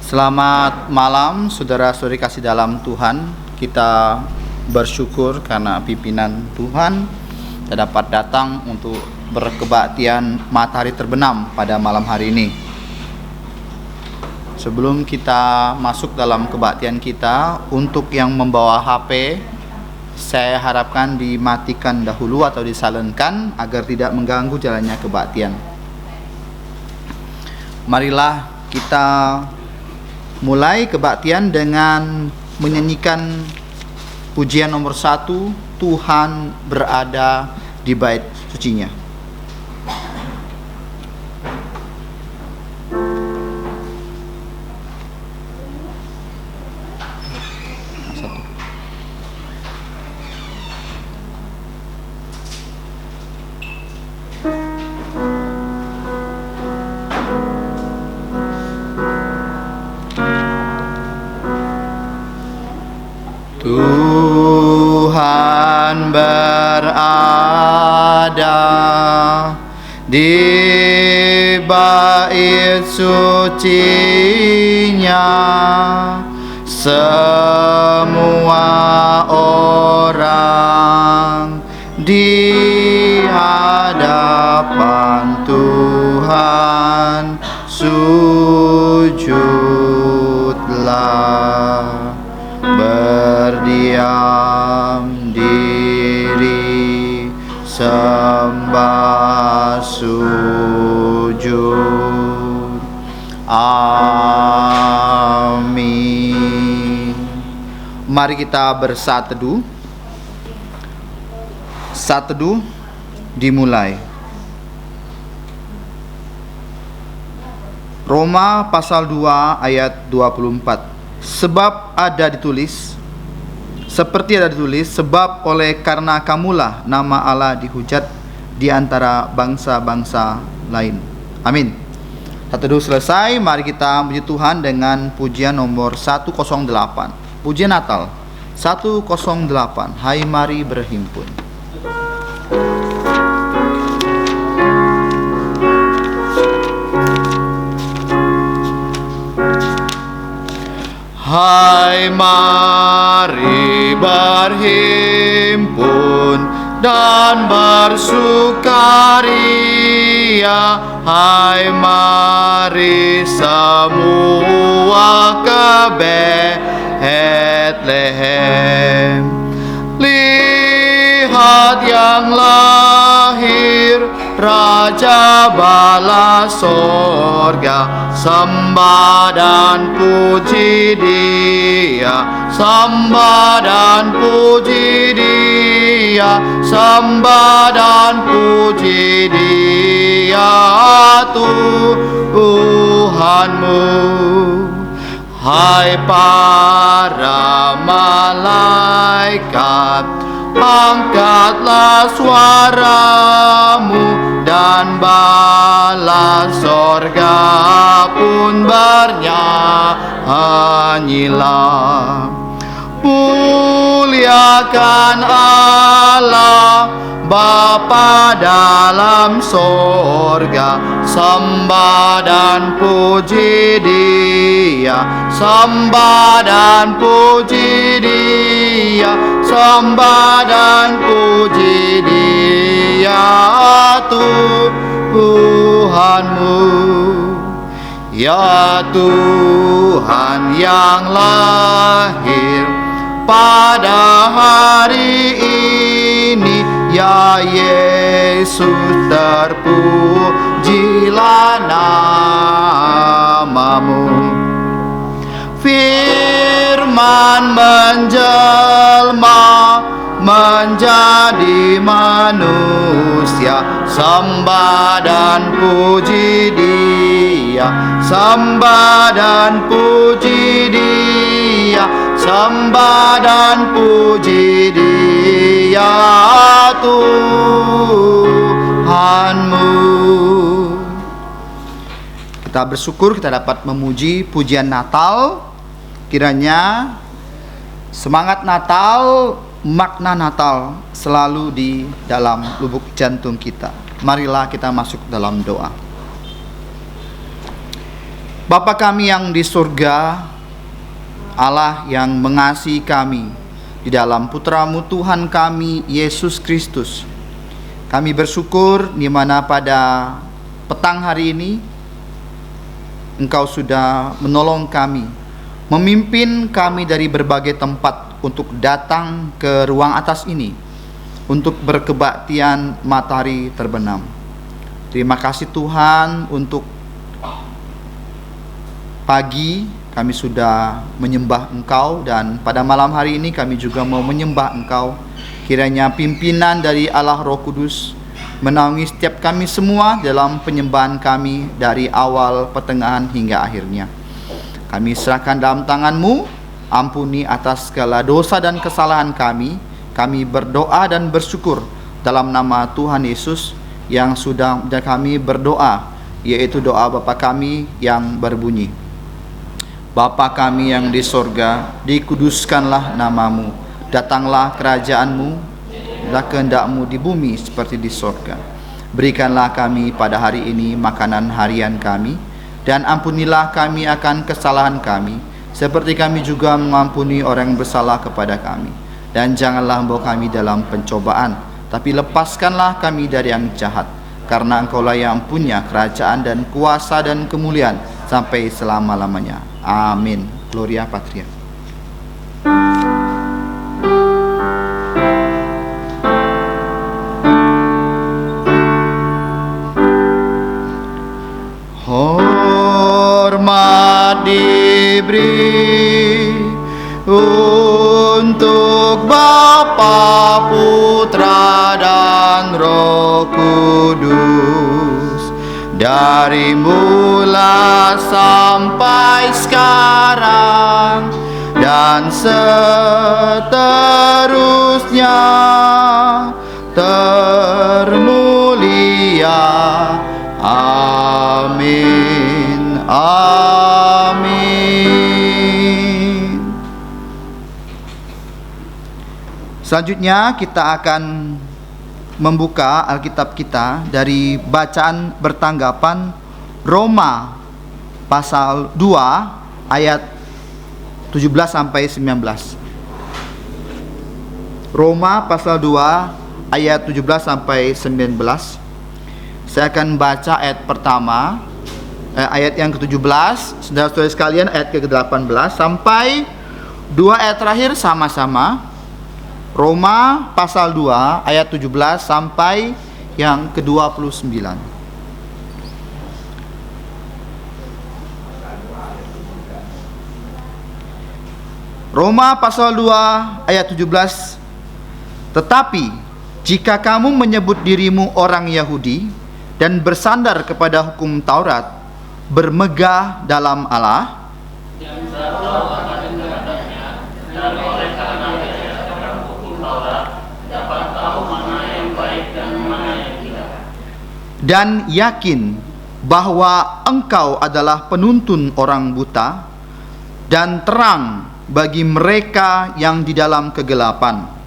Selamat malam saudara-saudari kasih dalam Tuhan. Kita bersyukur karena pimpinan Tuhan kita dapat datang untuk berkebaktian matahari terbenam pada malam hari ini. Sebelum kita masuk dalam kebaktian kita, untuk yang membawa HP, saya harapkan dimatikan dahulu atau disilentkan agar tidak mengganggu jalannya kebaktian. Marilah kita mulai kebaktian dengan menyanyikan pujian nomor 1, Tuhan berada di bait sucinya. Tuhan berada di bait sucinya, semua orang di hadapan Tuhan sujudlah, berdiam diri, sembah sujud. Amin. Mari kita bersatu teduh. Saat teduh dimulai. Roma pasal 2 ayat 24. Sebab ada ditulis, seperti ada ditulis, sebab oleh karena kamulah nama Allah dihujat di antara bangsa-bangsa lain. Amin. Saat teduh selesai, mari kita puji Tuhan dengan pujian nomor 108. Pujian Natal 108. Hai mari berhimpun. Hai mari berhimpun dan bersukaria, hai mari semua ke Betlehem. Lihat yang lahir, Raja bala sorga, sembah dan puji Dia, sembah dan puji Dia, sembah dan puji Dia Tuhanmu. Hai para malaikat, angkatlah suaramu dan bala sorga pun bernyanyilah. Muliakan Allah Bapa dalam sorga, sembah dan puji Dia, sembah dan puji Dia, sembah dan puji Dia Tuhanmu. Ya Tuhan yang lahir pada hari ini, ya Yesus terpujilah namamu. Firman menjelma menjadi manusia, sembah dan puji Dia, sembah dan puji Dia, sembah dan puji Dia Tuhanmu. Kita bersyukur kita dapat memuji pujian Natal. Kiranya semangat Natal, makna Natal selalu di dalam lubuk jantung kita. Marilah kita masuk dalam doa. Bapa kami yang di surga, Allah yang mengasihi kami, di dalam Putra-Mu Tuhan kami, Yesus Kristus, kami bersyukur di mana pada petang hari ini Engkau sudah menolong kami, memimpin kami dari berbagai tempat untuk datang ke ruang atas ini untuk berkebaktian matahari terbenam. Terima kasih Tuhan, untuk pagi kami sudah menyembah Engkau, dan pada malam hari ini kami juga mau menyembah Engkau. Kiranya pimpinan dari Allah Roh Kudus menaungi setiap kami semua dalam penyembahan kami dari awal, pertengahan hingga akhirnya. Kami serahkan dalam tangan-Mu, ampuni atas segala dosa dan kesalahan kami. Kami berdoa dan bersyukur dalam nama Tuhan Yesus yang sudah kami berdoa, yaitu doa Bapa kami yang berbunyi, Bapa kami yang di sorga, dikuduskanlah nama-Mu, datanglah kerajaan-Mu, dan kehendak-Mu di bumi seperti di sorga. Berikanlah kami pada hari ini makanan harian kami, dan ampunilah kami akan kesalahan kami, seperti kami juga mengampuni orang yang bersalah kepada kami. Dan janganlah membawa kami dalam pencobaan, tapi lepaskanlah kami dari yang jahat, karena Engkaulah yang punya kerajaan dan kuasa dan kemuliaan sampai selama-lamanya. Amin. Gloria Patria. Hormat diberi untuk Bapa, Putra, dan Roh Kudus, dari mula sampai sekarang dan seterusnya, termulia. Amin. Amin. Selanjutnya kita akan membuka Alkitab kita dari bacaan bertanggapan Roma pasal 2 ayat 17 sampai 19. Roma pasal 2 ayat 17 sampai 19. Saya akan baca ayat pertama, ayat yang ke-17, saudara-saudara sekalian, ayat ke-18 sampai 2 ayat terakhir sama-sama. Roma pasal 2 ayat 17 sampai yang ke-29. Roma pasal 2 ayat 17. Tetapi jika kamu menyebut dirimu orang Yahudi dan bersandar kepada hukum Taurat, bermegah dalam Allah, dan yakin bahwa engkau adalah penuntun orang buta dan terang bagi mereka yang di dalam kegelapan,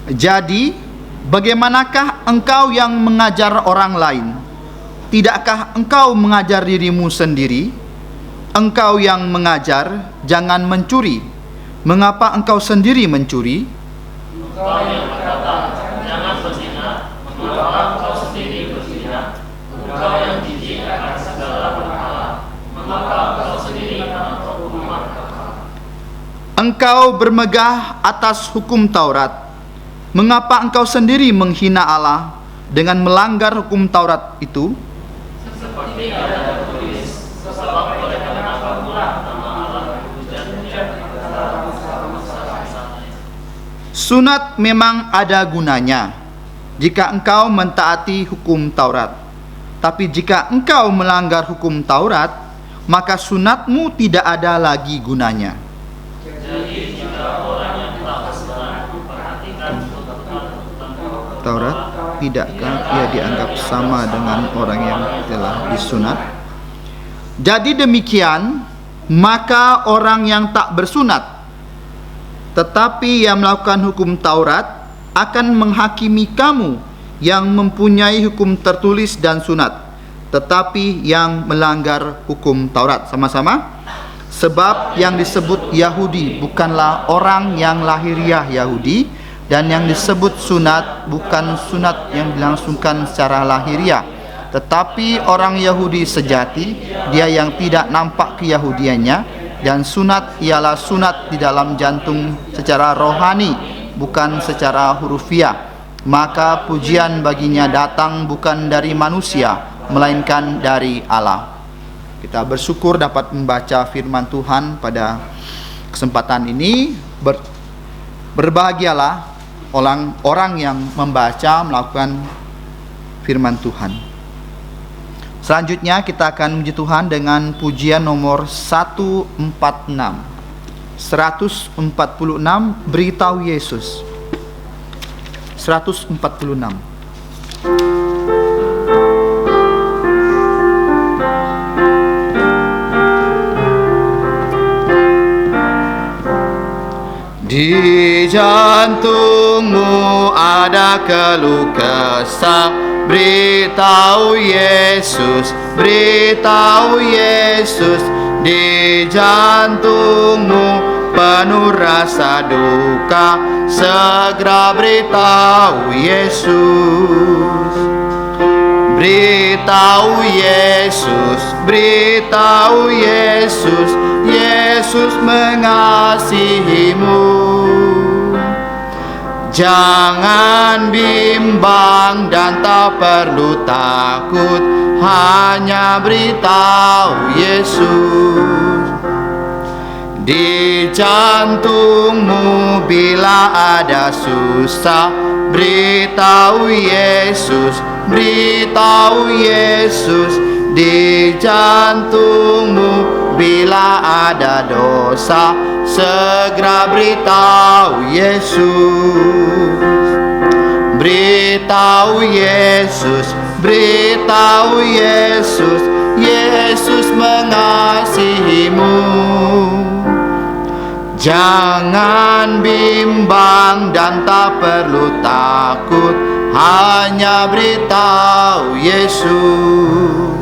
Jadi, bagaimanakah engkau yang mengajar orang lain? Tidakkah engkau mengajar dirimu sendiri? Engkau yang mengajar, jangan mencuri. Mengapa engkau sendiri mencuri? Engkau yang berkata, jangan berzina. Mengapa engkau sendiri berzina? Engkau yang jijik akan segala berhala. Mengapa engkau sendiri melakukan hukuman kekal? Engkau bermegah atas hukum Taurat. Mengapa engkau sendiri menghina Allah dengan melanggar hukum Taurat itu? Seperti ada tertulis, sebab oleh karena kamulah nama Allah dihujat-hujat antara bangsa-bangsa. Sunat memang ada gunanya jika engkau mentaati hukum Taurat. Tapi jika engkau melanggar hukum Taurat, maka sunatmu tidak ada lagi gunanya. Jadi jika orang yang telah bersunat memperhatikan Taurat, tidakkah ia dianggap sama dengan orang yang telah disunat? Jadi demikian, maka orang yang tak bersunat Tetapi yang melakukan hukum Taurat akan menghakimi kamu yang mempunyai hukum tertulis dan sunat, tetapi yang melanggar hukum Taurat. Sama-sama. Sebab yang disebut Yahudi bukanlah orang yang lahiriah Yahudi, dan yang disebut sunat bukan sunat yang dilangsungkan secara lahiriah, tetapi orang Yahudi sejati, dia yang tidak nampak keyahudiannya, dan sunat ialah sunat di dalam jantung secara rohani, bukan secara hurufiah. Maka pujian baginya datang bukan dari manusia, melainkan dari Allah. Kita bersyukur dapat membaca firman Tuhan pada kesempatan ini. Berbahagialah orang yang membaca, melakukan firman Tuhan. Selanjutnya kita akan memuji Tuhan dengan pujian nomor 146. 146, Beritahu Yesus. 146. Di jantungmu ada keluh kesah, beritahu Yesus, beritahu Yesus. Di jantungmu penuh rasa duka, segera beritahu Yesus. Beritahu Yesus, beritahu Yesus, Yesus mengasihimu. Jangan bimbang dan tak perlu takut, hanya beritahu Yesus. Di jantungmu bila ada susah, beritahu Yesus, beritahu Yesus. Di jantungmu bila ada dosa, segera beritahu Yesus. Beritahu Yesus, beritahu Yesus, Yesus mengasihimu. Jangan bimbang dan tak perlu takut, hanya beritahu Yesus.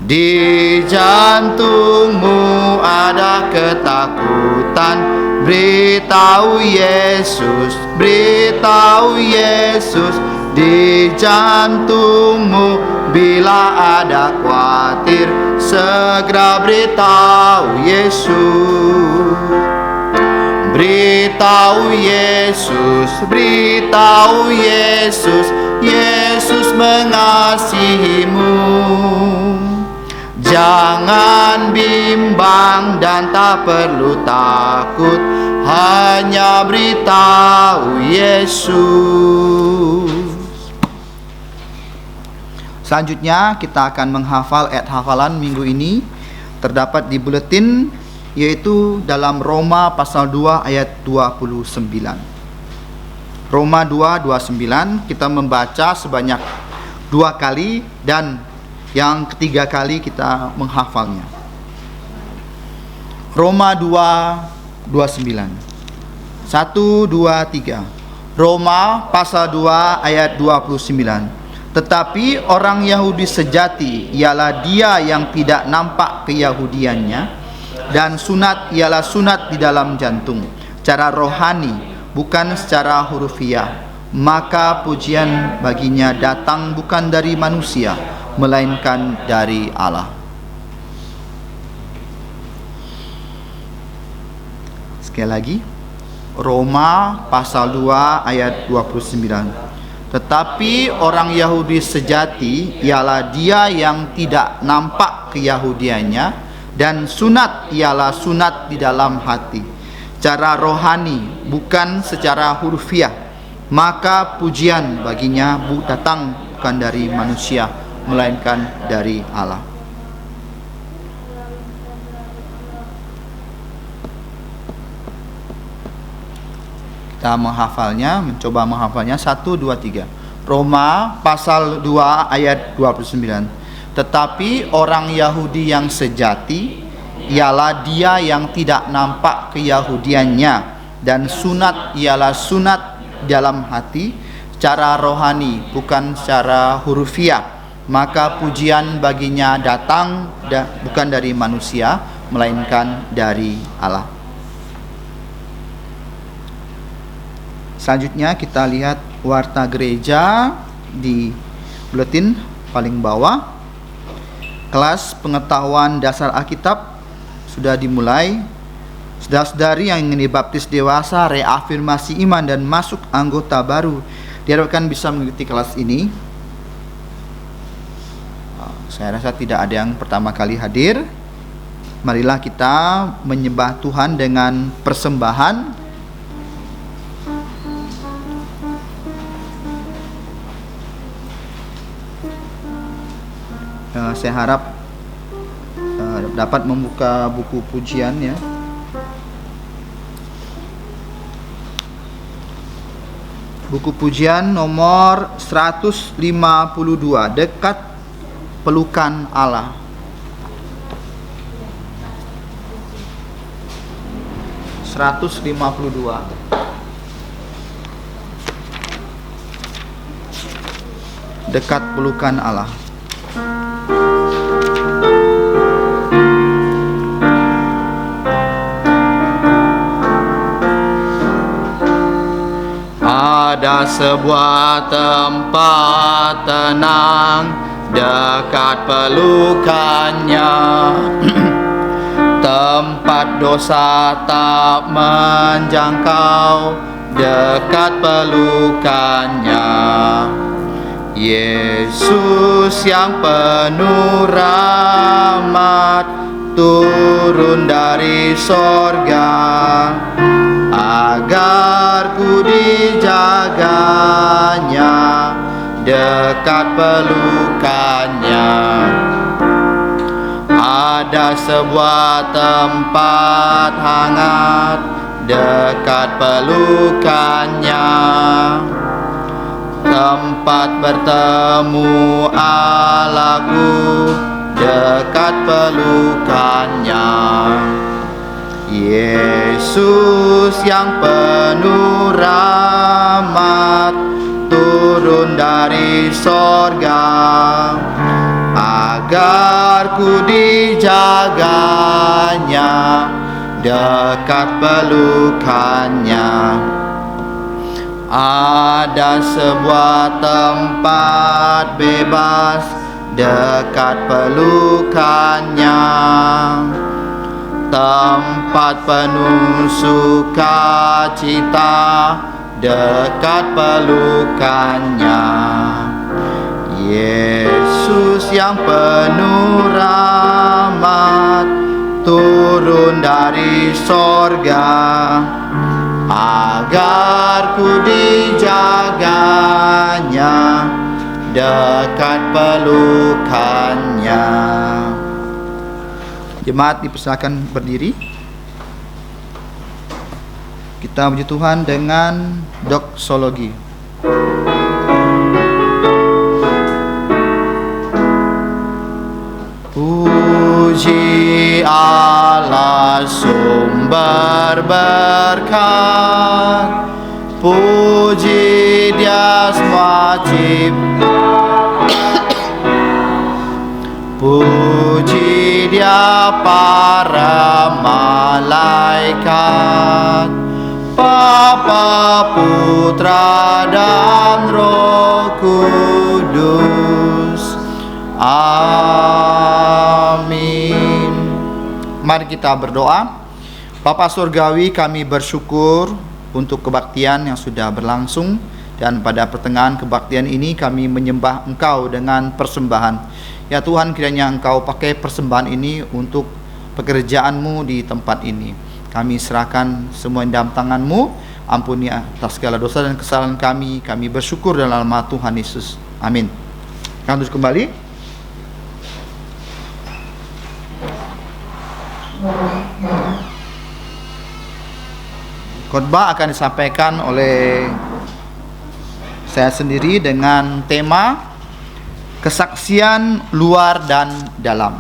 Di jantungmu ada ketakutan, beritahu Yesus, beritahu Yesus. Di jantungmu bila ada khawatir, segera beritahu Yesus. Beritahu Yesus, beritahu Yesus, Yesus mengasihimu. Jangan bimbang dan tak perlu takut, hanya beritahu Yesus. Selanjutnya kita akan menghafal ayat hafalan minggu ini, terdapat di buletin, yaitu dalam Roma pasal 2 ayat 29. Roma 2:29 kita membaca sebanyak 2 kali, dan yang ketiga kali kita menghafalnya. Roma 2:29. 1, 2, 3. Roma pasal 2 ayat 29. Tetapi orang Yahudi sejati ialah dia yang tidak nampak keyahudiannya, dan sunat ialah sunat di dalam jantung, secara rohani, bukan secara hurufiah. Maka pujian baginya datang bukan dari manusia, melainkan dari Allah. Sekali lagi, Roma pasal 2 ayat 29. Tetapi orang Yahudi sejati ialah dia yang tidak nampak keyahudiannya, dan sunat ialah sunat di dalam hati, secara rohani, bukan secara hurufiah. Maka pujian baginya datang bukan dari manusia, melainkan dari Allah. Kita mencoba menghafalnya 1, 2, 3. Roma pasal 2 ayat 29. Tetapi orang Yahudi yang sejati ialah dia yang tidak nampak keyahudiannya, dan sunat ialah sunat dalam hati secara rohani, bukan secara hurufiah. Maka pujian baginya datang bukan dari manusia, melainkan dari Allah. Selanjutnya kita lihat warta gereja di buletin paling bawah. Kelas pengetahuan dasar Alkitab sudah dimulai. Saudara-saudari yang ingin dibaptis dewasa, reafirmasi iman dan masuk anggota baru diharapkan bisa mengikuti kelas ini. Saya rasa tidak ada yang pertama kali hadir. Marilah kita menyembah Tuhan dengan persembahan. Saya harap dapat membuka buku pujian ya. Buku pujian nomor 152, dekat pelukan Allah. Dekat pelukan Allah. Ada sebuah tempat tenang dekat pelukannya, tempat dosa tak menjangkau dekat pelukannya. Yesus yang penuh rahmat turun dari sorga agar ku dijaganya dekat pelukannya. Ada sebuah tempat hangat dekat pelukannya, tempat bertemu Allahku dekat pelukannya. Yesus yang penuh rahmat turun dari sorga agar ku dijaganya dekat pelukannya. Ada sebuah tempat bebas dekat pelukannya, tempat penuh sukacita dekat pelukannya. Yesus yang penuh rahmat turun dari sorga agar ku dijaganya dekat pelukannya. Jemaat dipersilakan berdiri. Kita puji Tuhan dengan doksologi. Puji Allah sumber berkat, puji Dia semua puji Dia para malaikat, Bapa, Putra dan Roh Kudus. Amin. Mari kita berdoa. Bapa Surgawi, kami bersyukur untuk kebaktian yang sudah berlangsung, dan pada pertengahan kebaktian ini kami menyembah Engkau dengan persembahan. Ya Tuhan, kiranya Engkau pakai persembahan ini untuk pekerjaan-Mu di tempat ini. Kami serahkan semua dalam tangan-Mu. Ampuni atas segala dosa dan kesalahan kami. Kami bersyukur dalam nama Tuhan Yesus. Amin. Kami terus kembali. Khotbah akan disampaikan oleh saya sendiri dengan tema kesaksian luar dan dalam.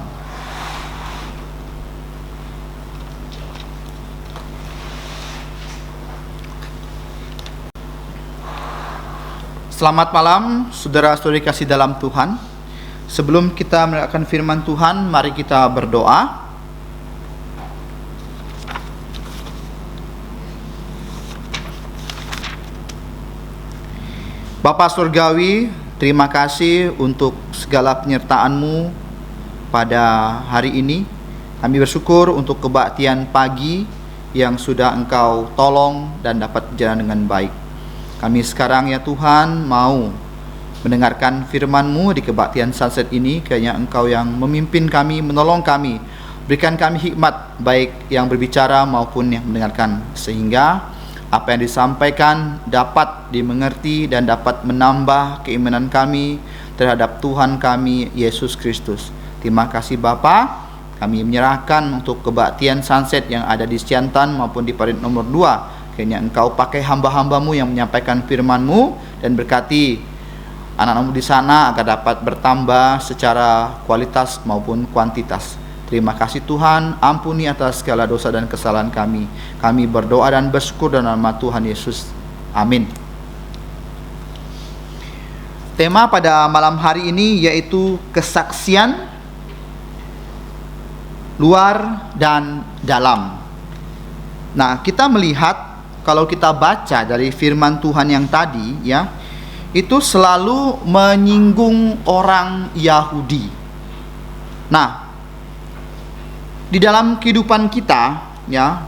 Selamat malam, saudara-saudari kasih dalam Tuhan. Sebelum kita mendengarkan firman Tuhan, mari kita berdoa. Bapa Surgawi, terima kasih untuk segala penyertaan-Mu pada hari ini. Kami bersyukur untuk kebaktian pagi yang sudah Engkau tolong dan dapat berjalan dengan baik. Kami sekarang ya Tuhan mau mendengarkan firman-Mu di kebaktian sunset ini. Kiranya Engkau yang memimpin kami, menolong kami, berikan kami hikmat baik yang berbicara maupun yang mendengarkan, sehingga apa yang disampaikan dapat dimengerti dan dapat menambah keimanan kami terhadap Tuhan kami Yesus Kristus. Terima kasih Bapa. Kami menyerahkan untuk kebaktian sunset yang ada di Siantan maupun di Parit nomor 2. Kiranya Engkau pakai hamba-hamba-Mu yang menyampaikan firman-Mu dan berkati anak-anak-Mu di sana agar dapat bertambah secara kualitas maupun kuantitas. Terima kasih Tuhan, ampuni atas segala dosa dan kesalahan kami. Kami berdoa dan bersyukur dalam nama Tuhan Yesus. Amin. Tema pada malam hari ini yaitu kesaksian luar dan dalam. Nah, kita melihat kalau kita baca dari firman Tuhan yang tadi ya, itu selalu menyinggung orang Yahudi. Nah, di dalam kehidupan kita ya,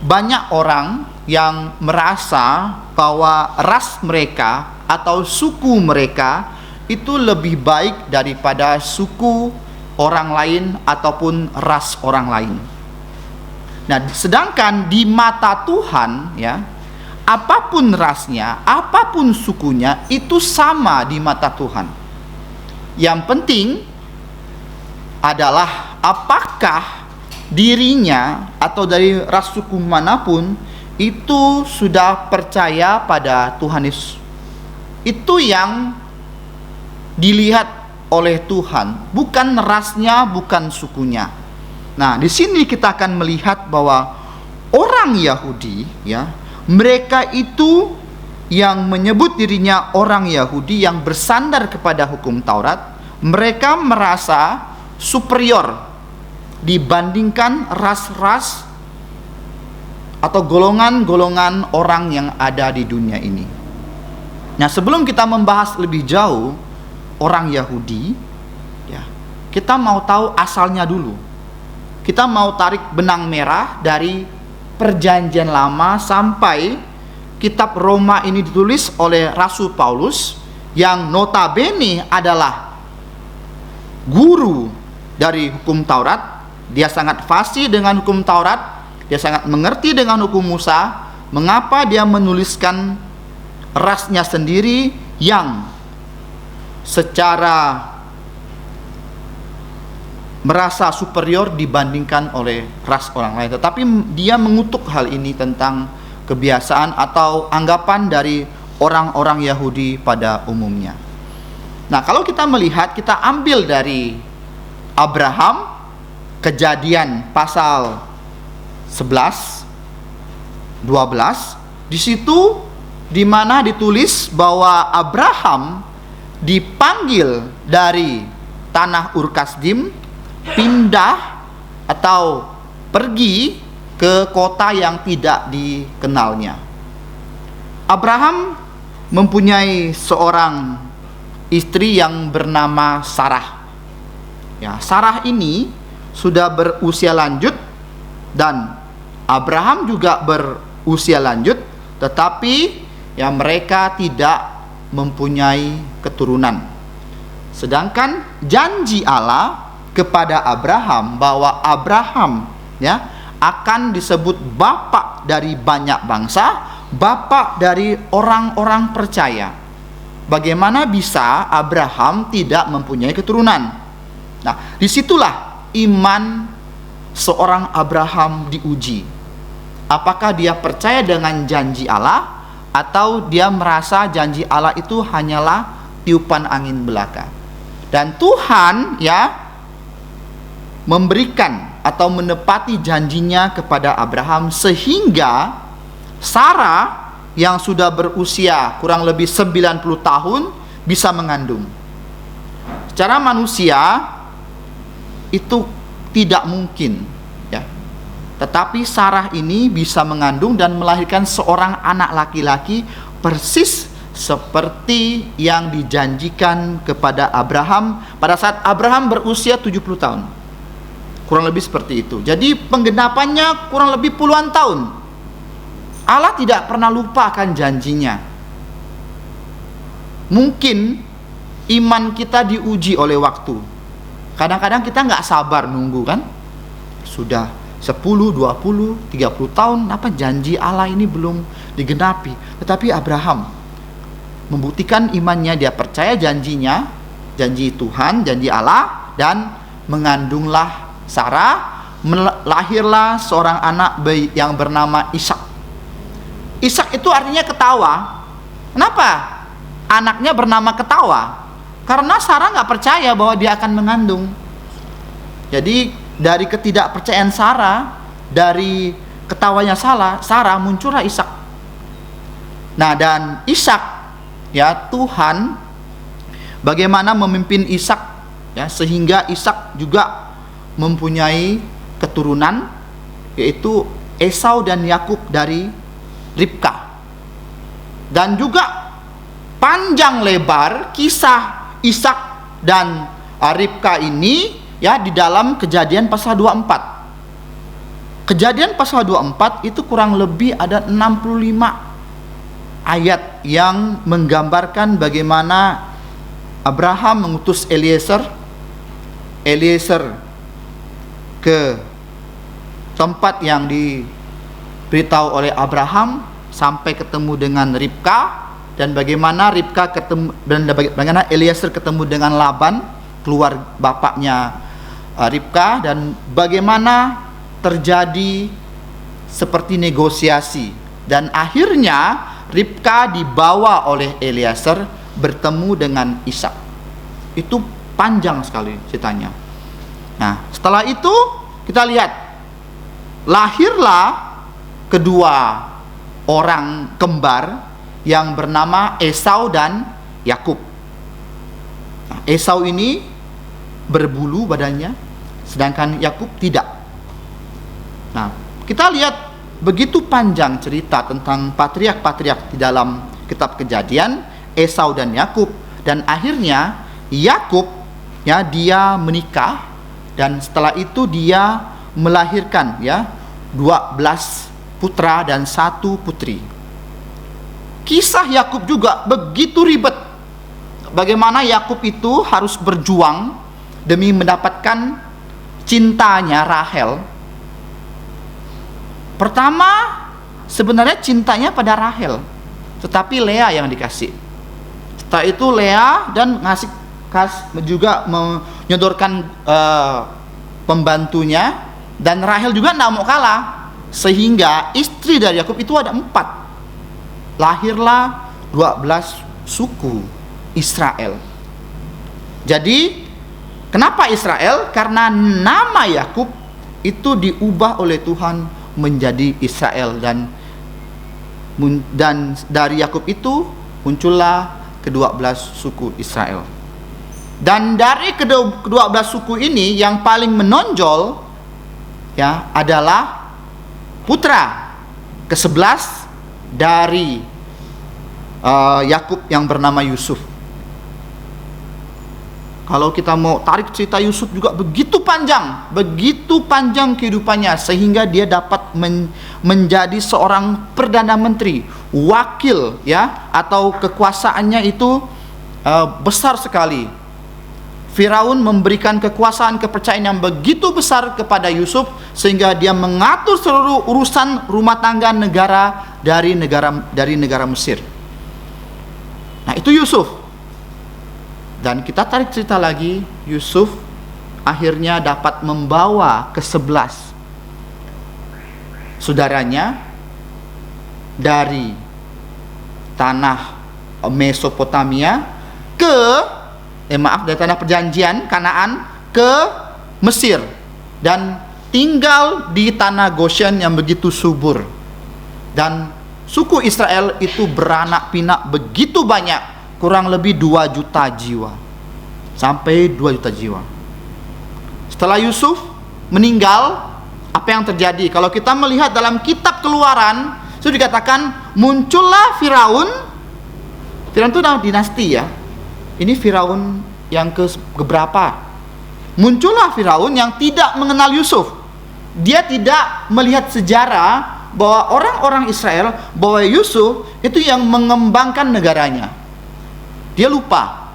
banyak orang yang merasa bahwa ras mereka atau suku mereka itu lebih baik daripada suku orang lain ataupun ras orang lain. Nah, sedangkan di mata Tuhan ya, apapun rasnya, apapun sukunya itu sama di mata Tuhan. Yang penting adalah apakah dirinya atau dari ras suku manapun itu sudah percaya pada Tuhan Yesus. Itu yang dilihat oleh Tuhan, bukan rasnya, bukan sukunya. Nah, di sini kita akan melihat bahwa orang Yahudi ya, mereka itu yang menyebut dirinya orang Yahudi yang bersandar kepada hukum Taurat, mereka merasa superior dibandingkan ras-ras atau golongan-golongan orang yang ada di dunia ini. Nah, sebelum kita membahas lebih jauh orang Yahudi ya, kita mau tahu asalnya dulu. Kita mau tarik benang merah dari Perjanjian Lama sampai kitab Roma ini ditulis oleh Rasul Paulus yang notabene adalah guru dari hukum Taurat. Dia sangat fasih dengan hukum Taurat, dia sangat mengerti dengan hukum Musa. Mengapa dia menuliskan rasnya sendiri yang secara merasa superior dibandingkan oleh ras orang lain, tetapi dia mengutuk hal ini tentang kebiasaan atau anggapan dari orang-orang Yahudi pada umumnya. Nah, kalau kita melihat, kita ambil dari Abraham, Kejadian pasal 11, 12, di situ di mana ditulis bahwa Abraham dipanggil dari tanah Ur Kasdim, pindah atau pergi ke kota yang tidak dikenalnya. Abraham mempunyai seorang istri yang bernama Sarah. Ya, Sarah ini sudah berusia lanjut dan Abraham juga berusia lanjut, tetapi ya mereka tidak mempunyai keturunan. Sedangkan janji Allah kepada Abraham bahwa Abraham ya akan disebut bapak dari banyak bangsa, bapak dari orang-orang percaya. Bagaimana bisa Abraham tidak mempunyai keturunan? Nah, disitulah iman seorang Abraham diuji. Apakah dia percaya dengan janji Allah atau dia merasa janji Allah itu hanyalah tiupan angin belaka? Dan Tuhan ya memberikan atau menepati janjinya kepada Abraham, sehingga Sarah yang sudah berusia kurang lebih 90 tahun bisa mengandung. Secara manusia itu tidak mungkin, ya. Tetapi Sarah ini bisa mengandung dan melahirkan seorang anak laki-laki persis seperti yang dijanjikan kepada Abraham pada saat Abraham berusia 70 tahun. Kurang lebih seperti itu. Jadi penggenapannya kurang lebih puluhan tahun. Allah tidak pernah lupakan janjinya. Mungkin iman kita diuji oleh waktu. Kadang-kadang kita nggak sabar nunggu kan. Sudah 10, 20, 30 tahun, apa janji Allah ini belum digenapi. Tetapi Abraham membuktikan imannya, dia percaya janjinya, janji Tuhan, janji Allah, dan mengandunglah Sarah, lahirlah seorang anak bayi yang bernama Ishak. Ishak itu artinya ketawa. Kenapa anaknya bernama ketawa? Karena Sarah nggak percaya bahwa dia akan mengandung. Jadi dari ketidakpercayaan Sarah, dari ketawanya Sarah muncullah Ishak. Nah, dan Ishak, ya, Tuhan bagaimana memimpin Ishak, ya, sehingga Ishak juga mempunyai keturunan, yaitu Esau dan Yakub dari Ribka. Dan juga panjang lebar kisah Ishak dan Ribka ini, ya, di dalam Kejadian pasal 24. Kejadian pasal 24 itu kurang lebih ada 65 ayat yang menggambarkan bagaimana Abraham mengutus Eliezer ke tempat yang diberitahu oleh Abraham sampai ketemu dengan Ribka, dan bagaimana Ribka ketemu dan bagaimana Eliezer ketemu dengan Laban, keluar bapaknya Ribka, dan bagaimana terjadi seperti negosiasi, dan akhirnya Ribka dibawa oleh Eliezer bertemu dengan Ishak. Itu panjang sekali ceritanya. Nah, setelah itu kita lihat lahirlah kedua orang kembar yang bernama Esau dan Yakub. Nah, Esau ini berbulu badannya, sedangkan Yakub tidak. Nah, kita lihat begitu panjang cerita tentang patriark-patriark di dalam kitab Kejadian, Esau dan Yakub, dan akhirnya Yakub, ya, dia menikah, dan setelah itu dia melahirkan, ya, 12 putra dan 1 putri. Kisah Yakub juga begitu ribet. Bagaimana Yakub itu harus berjuang demi mendapatkan cintanya Rahel. Pertama, sebenarnya cintanya pada Rahel, tetapi Lea yang dikasih. Setelah itu Lea dan juga menyodorkan pembantunya, dan Rahel juga tidak mau kalah, sehingga istri dari Yakub itu ada 4. Lahirlah 12 suku Israel. Jadi kenapa Israel? Karena nama Yakub itu diubah oleh Tuhan menjadi Israel, dan dari Yakub itu muncullah ke-12 suku Israel. Dan dari ke-12 suku ini yang paling menonjol, ya, adalah putra ke-11 dari Yakub yang bernama Yusuf. Kalau kita mau tarik cerita Yusuf juga begitu panjang kehidupannya, sehingga dia dapat menjadi seorang perdana menteri, wakil, ya, atau kekuasaannya itu besar sekali. Firaun memberikan kekuasaan, kepercayaan yang begitu besar kepada Yusuf, sehingga dia mengatur seluruh urusan rumah tangga negara dari negara Mesir. Nah, itu Yusuf. Dan kita tarik cerita lagi, Yusuf akhirnya dapat membawa ke-11 saudaranya dari tanah Mesopotamia dari tanah perjanjian Kanaan ke Mesir, dan tinggal di tanah Goshen yang begitu subur. Dan suku Israel itu beranak pinak begitu banyak, kurang lebih 2 juta jiwa, sampai 2 juta jiwa. Setelah Yusuf meninggal, apa yang terjadi? Kalau kita melihat dalam kitab Keluaran, itu dikatakan muncullah Firaun. Firaun itu nama dinasti ya. Ini Firaun yang keberapa? Muncullah Firaun yang tidak mengenal Yusuf. Dia tidak melihat sejarah bahwa orang-orang Israel, bahwa Yusuf itu yang mengembangkan negaranya. Dia lupa.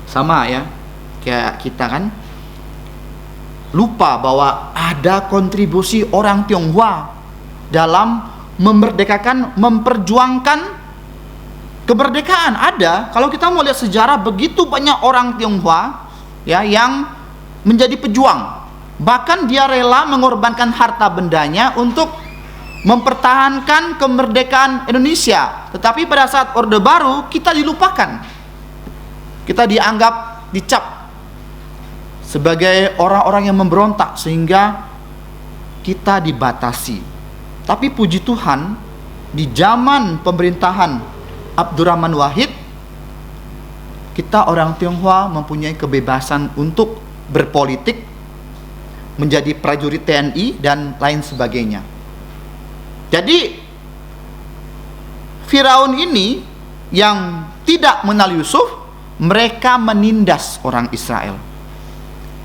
Sama ya, kayak kita kan lupa bahwa ada kontribusi orang Tionghoa dalam memerdekakan, memperjuangkan kemerdekaan. Ada. Kalau kita mau lihat sejarah, begitu banyak orang Tionghoa ya yang menjadi pejuang. Bahkan dia rela mengorbankan harta bendanya untuk mempertahankan kemerdekaan Indonesia. Tetapi pada saat Orde Baru, kita dilupakan. Kita dianggap, dicap sebagai orang-orang yang memberontak, sehingga kita dibatasi. Tapi puji Tuhan, di zaman pemerintahan Abdurrahman Wahid, kita orang Tionghoa mempunyai kebebasan untuk berpolitik, menjadi prajurit TNI dan lain sebagainya. Jadi Firaun ini yang tidak mengenal Yusuf, mereka menindas orang Israel.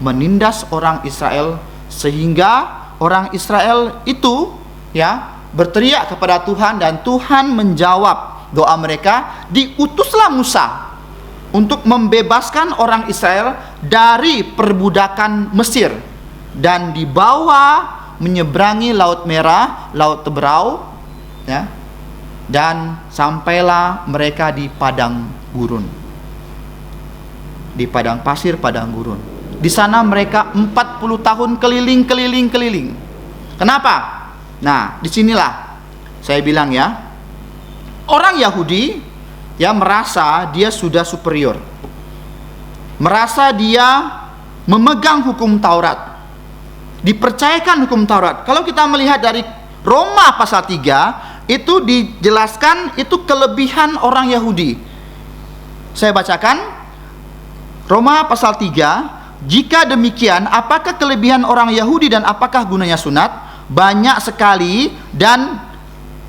Menindas orang Israel sehingga orang Israel itu ya berteriak kepada Tuhan, dan Tuhan menjawab doa mereka. Diutuslah Musa untuk membebaskan orang Israel dari perbudakan Mesir, dan dibawa menyeberangi Laut Merah, Laut Teberau ya, dan sampailah mereka di padang gurun, di padang pasir, padang gurun. Di sana mereka 40 tahun keliling. Kenapa? Nah, disinilah saya bilang ya, orang Yahudi ya merasa dia sudah superior, merasa dia memegang hukum Taurat, dipercayakan hukum Taurat. Kalau kita melihat dari Roma pasal 3, itu dijelaskan itu kelebihan orang Yahudi. Saya bacakan Roma pasal 3. Jika demikian, apakah kelebihan orang Yahudi dan apakah gunanya sunat? Banyak sekali, dan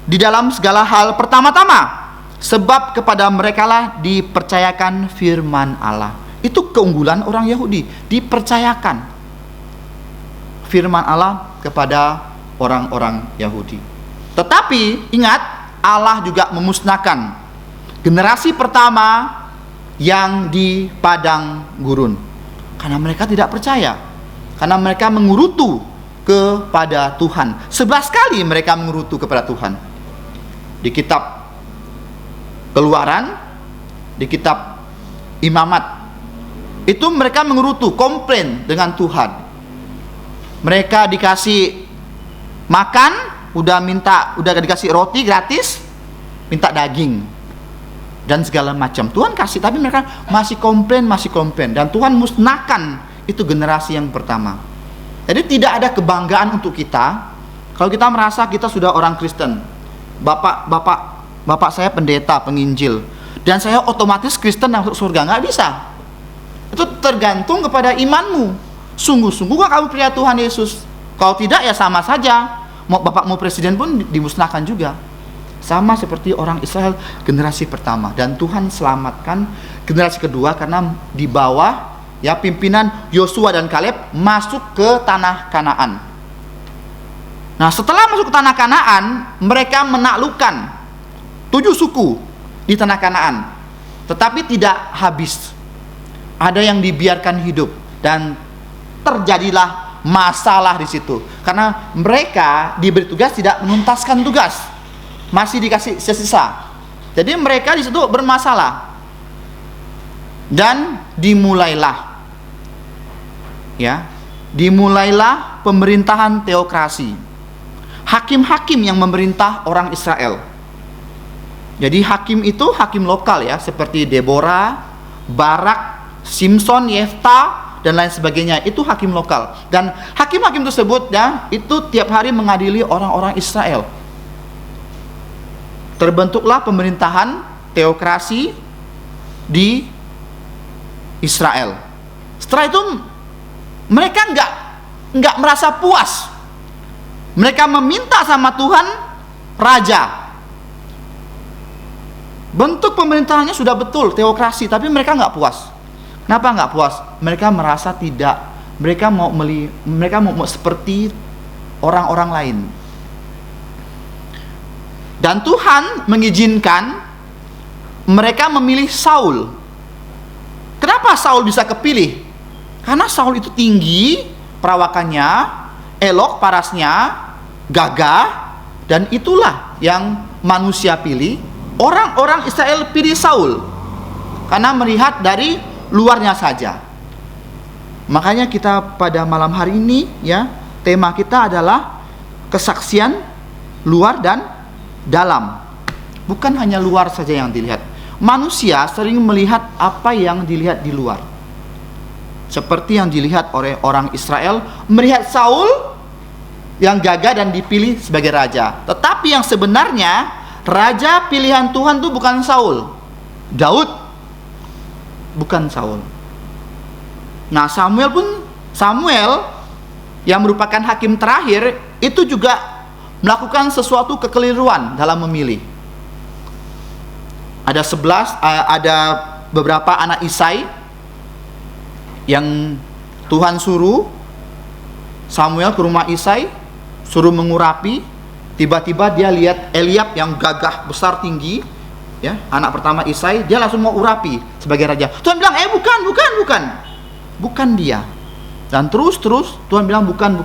di dalam segala hal. Pertama-tama, sebab kepada merekalah dipercayakan firman Allah. Itu keunggulan orang Yahudi, dipercayakan firman Allah kepada orang-orang Yahudi. Tetapi ingat, Allah juga memusnahkan generasi pertama yang di padang gurun, karena mereka tidak percaya, karena mereka mengurutu kepada Tuhan. 11 kali mereka mengurutu kepada Tuhan. Di kitab Keluaran, di kitab Imamat, itu mereka mengurutu, komplain dengan Tuhan. Mereka dikasih makan, udah dikasih roti gratis, minta daging dan segala macam. Tuhan kasih, tapi mereka masih komplain, dan Tuhan musnahkan itu generasi yang pertama. Jadi tidak ada kebanggaan untuk kita kalau kita merasa kita sudah orang Kristen. Bapak saya pendeta, penginjil, dan saya otomatis Kristen masuk surga. Nggak bisa. Itu tergantung kepada imanmu. Sungguh-sungguh gak kamu percaya Tuhan Yesus? Kalau tidak, ya sama saja. Mau presiden pun dimusnahkan juga. Sama seperti orang Israel generasi pertama. Dan Tuhan selamatkan generasi kedua karena di bawah ya pimpinan Yosua dan Kaleb masuk ke tanah Kanaan. Nah, setelah masuk ke tanah Kanaan, mereka menaklukkan 7 suku di tanah Kanaan. Tetapi tidak habis. Ada yang dibiarkan hidup, dan terjadilah masalah di situ karena mereka diberi tugas tidak menuntaskan tugas, masih dikasih sisa. Jadi mereka di situ bermasalah, dan dimulailah pemerintahan teokrasi, hakim-hakim yang memerintah orang Israel. Jadi hakim itu hakim lokal ya, seperti Deborah, Barak, Simson, Yefta dan lain sebagainya. Itu hakim lokal, dan hakim-hakim tersebut ya itu tiap hari mengadili orang-orang Israel. terbentuklah pemerintahan teokrasi di Israel. Setelah itu mereka nggak merasa puas. Mereka meminta sama Tuhan raja. Bentuk pemerintahannya sudah betul teokrasi, tapi mereka nggak puas. Kenapa nggak puas? Mereka merasa tidak. Mereka mau seperti orang-orang lain. Dan Tuhan mengizinkan mereka memilih Saul. Kenapa Saul bisa kepilih? Karena Saul itu tinggi perawakannya, elok parasnya, gagah, dan itulah yang manusia pilih. Orang-orang Israel pilih Saul karena melihat dari luarnya saja. Makanya kita pada malam hari ini ya, tema kita adalah kesaksian luar dan dalam. Bukan hanya luar saja yang dilihat. Manusia sering melihat apa yang dilihat di luar. Seperti yang dilihat oleh orang Israel, melihat Saul yang gagah dan dipilih sebagai raja. Tetapi yang sebenarnya raja pilihan Tuhan itu bukan Saul, Daud, bukan Saul. Nah, Samuel yang merupakan hakim terakhir itu juga melakukan sesuatu kekeliruan dalam memilih. Ada beberapa anak Isai yang Tuhan suruh Samuel ke rumah Isai, suruh mengurapi. Tiba-tiba dia lihat Eliab yang gagah besar tinggi, ya, anak pertama Isai, dia langsung mau urapi sebagai raja. Tuhan bilang, bukan dia. Dan terus Tuhan bilang bukan.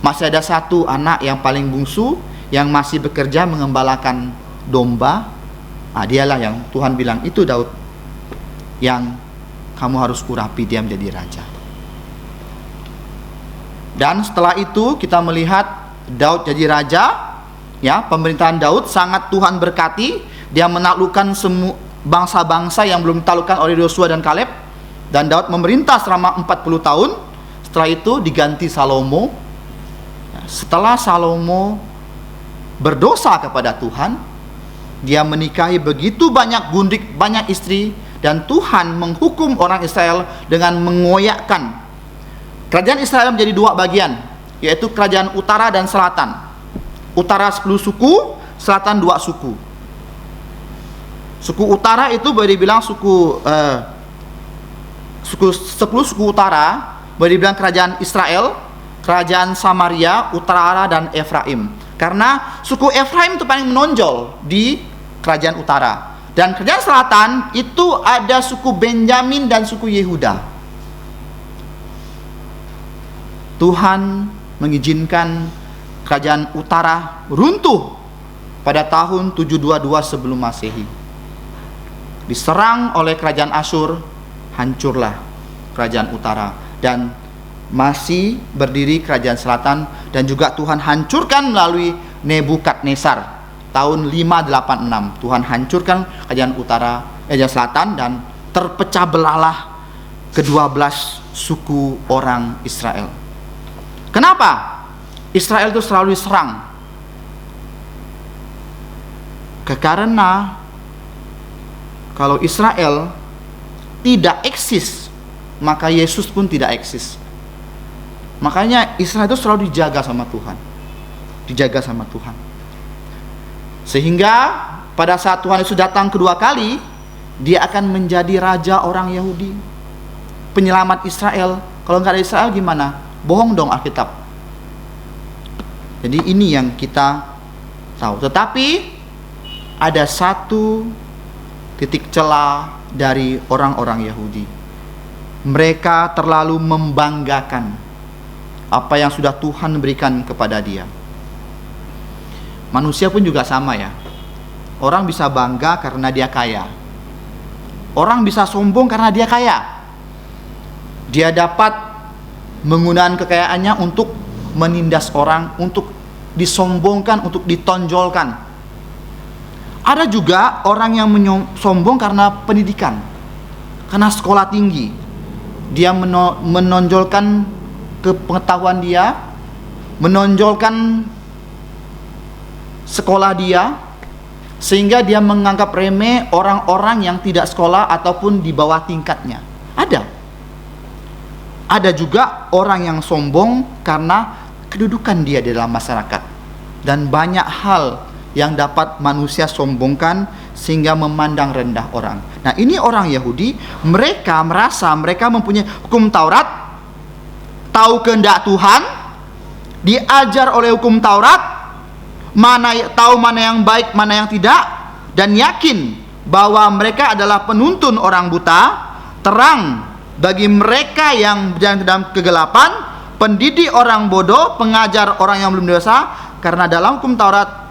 Masih ada satu anak yang paling bungsu yang masih bekerja mengembalakan domba. Dialah yang Tuhan bilang, itu Daud yang kamu harus urapi, dia menjadi raja. Dan setelah itu kita melihat Daud jadi raja, ya, pemerintahan Daud sangat Tuhan berkati. Dia menaklukkan semua bangsa-bangsa yang belum ditaklukkan oleh Yosua dan Kaleb, dan Daud memerintah selama 40 tahun. Setelah itu diganti Salomo. Setelah Salomo berdosa kepada Tuhan, dia menikahi begitu banyak istri, dan Tuhan menghukum orang Israel dengan mengoyakkan kerajaan Israel menjadi dua bagian, yaitu kerajaan utara dan selatan. Utara 10 suku, selatan 2 suku. Suku utara itu boleh dibilang 10 suku utara, boleh dibilang kerajaan Israel, kerajaan Samaria, utara, dan Efraim. Karena suku Efraim itu paling menonjol di kerajaan utara. Dan kerajaan selatan itu ada suku Benjamin dan suku Yehuda. Tuhan mengizinkan kerajaan utara runtuh pada tahun 722 sebelum Masehi. Diserang oleh kerajaan Asyur, hancurlah kerajaan utara, dan masih berdiri kerajaan selatan. Dan juga Tuhan hancurkan melalui Nebukadnezar tahun 586. Tuhan hancurkan kerajaan kerajaan selatan, dan terpecah belahlah ke-12 suku orang Israel. Kenapa Israel itu selalu diserang? Karena kalau Israel tidak eksis, maka Yesus pun tidak eksis. Makanya Israel itu selalu dijaga sama Tuhan. Sehingga pada saat Tuhan Yesus datang kedua kali, dia akan menjadi raja orang Yahudi, penyelamat Israel. Kalau nggak ada Israel gimana? Bohong dong Alkitab. Jadi ini yang kita tahu. Tetapi ada satu titik celah dari orang-orang Yahudi. Mereka terlalu membanggakan apa yang sudah Tuhan berikan kepada dia. Manusia pun juga sama ya. Orang bisa bangga karena dia kaya. Orang bisa sombong karena dia kaya. Dia dapat menggunakan kekayaannya untuk menindas orang, untuk disombongkan, untuk ditonjolkan. Ada juga orang yang sombong karena pendidikan, karena sekolah tinggi. Dia menonjolkan kepengetahuan dia, menonjolkan sekolah dia, sehingga dia menganggap remeh orang-orang yang tidak sekolah ataupun di bawah tingkatnya. Ada juga orang yang sombong karena kedudukan dia di dalam masyarakat, dan banyak hal yang dapat manusia sombongkan sehingga memandang rendah orang. Nah, ini orang Yahudi, mereka merasa mereka mempunyai hukum Taurat, tahu kehendak Tuhan, diajar oleh hukum Taurat, tahu mana yang baik, mana yang tidak, dan yakin bahwa mereka adalah penuntun orang buta, terang bagi mereka yang berjalan dalam kegelapan, pendidik orang bodoh, pengajar orang yang belum dewasa, karena dalam hukum Taurat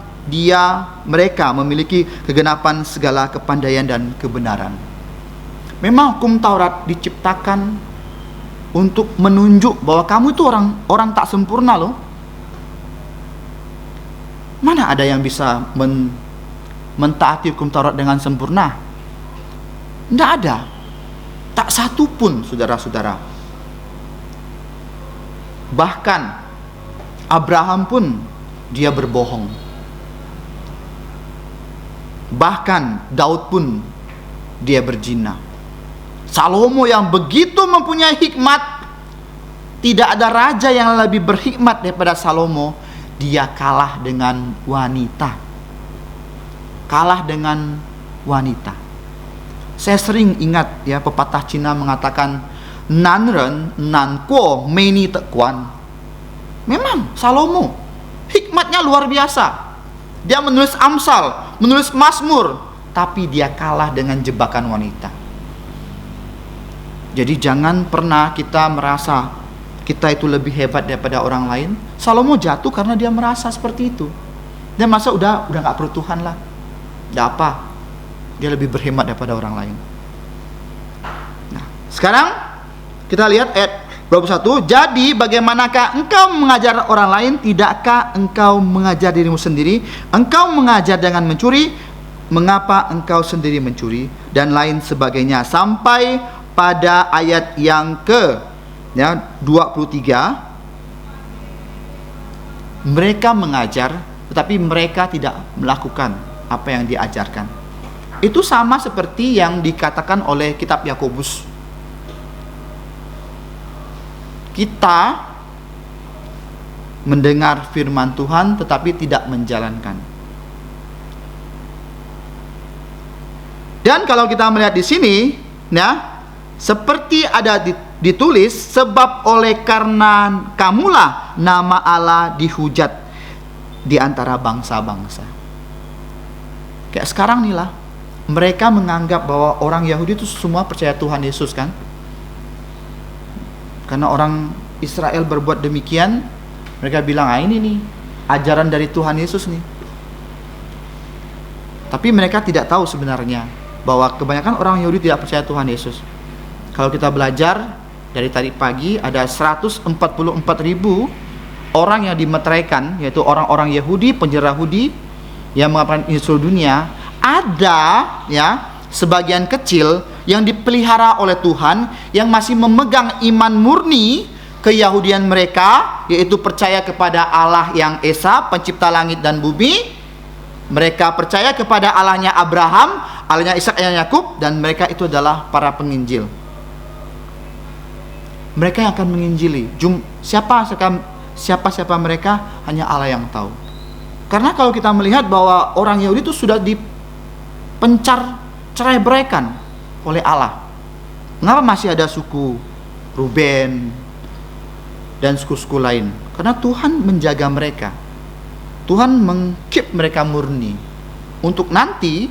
mereka memiliki kegenapan segala kepandaian dan kebenaran. Memang hukum Taurat diciptakan untuk menunjuk bahwa kamu itu orang tak sempurna loh. Mana ada yang bisa mentaati hukum Taurat dengan sempurna? Tidak ada. Tak satu pun, saudara-saudara. Bahkan Abraham pun dia berbohong. Bahkan Daud pun dia berzina. Salomo yang begitu mempunyai hikmat, tidak ada raja yang lebih berhikmat daripada Salomo. Dia kalah dengan wanita. Saya sering ingat ya, pepatah Cina mengatakan, nan ren nan kuo meni te kuan. Memang Salomo hikmatnya luar biasa. Dia menulis Amsal, menulis Mazmur, tapi dia kalah dengan jebakan wanita. Jadi jangan pernah kita merasa kita itu lebih hebat daripada orang lain. Salomo jatuh karena dia merasa seperti itu. Dia merasa udah gak perlu Tuhan lah. Gak apa, dia lebih berhemat daripada orang lain. Nah, sekarang kita lihat ayat 21. Jadi bagaimanakah engkau mengajar orang lain, tidakkah engkau mengajar dirimu sendiri? Engkau mengajar dengan mencuri, mengapa engkau sendiri mencuri? Dan lain sebagainya, sampai pada ayat yang ke 23. Mereka mengajar, tetapi mereka tidak melakukan apa yang diajarkan. Itu sama seperti yang dikatakan oleh kitab Yakobus. Kita mendengar firman Tuhan tetapi tidak menjalankan. Dan kalau kita melihat di sini, ya, seperti ada ditulis, sebab oleh karena kamulah nama Allah dihujat di antara bangsa-bangsa. Kayak sekarang nih lah, mereka menganggap bahwa orang Yahudi itu semua percaya Tuhan Yesus kan? Karena orang Israel berbuat demikian, mereka bilang, ini nih ajaran dari Tuhan Yesus nih. Tapi mereka tidak tahu sebenarnya bahwa kebanyakan orang Yahudi tidak percaya Tuhan Yesus. Kalau kita belajar dari tadi pagi, ada 144.000 orang yang dimeteraikan, yaitu orang-orang Yahudi, penjara Yahudi yang mengabarkan Injil seluruh dunia. Ada ya sebagian kecil yang dipelihara oleh Tuhan, yang masih memegang iman murni keyahudian mereka, yaitu percaya kepada Allah yang Esa, pencipta langit dan bumi. Mereka percaya kepada Allahnya Abraham, Allahnya Ishak, Allahnya Yakub, dan mereka itu adalah para penginjil. Mereka yang akan menginjili. Siapa mereka, hanya Allah yang tahu. Karena kalau kita melihat bahwa orang Yahudi itu sudah dipencar cerai-beraikan oleh Allah. Mengapa masih ada suku Ruben dan suku-suku lain? Karena Tuhan menjaga mereka. Tuhan meng-keep mereka murni. Untuk nanti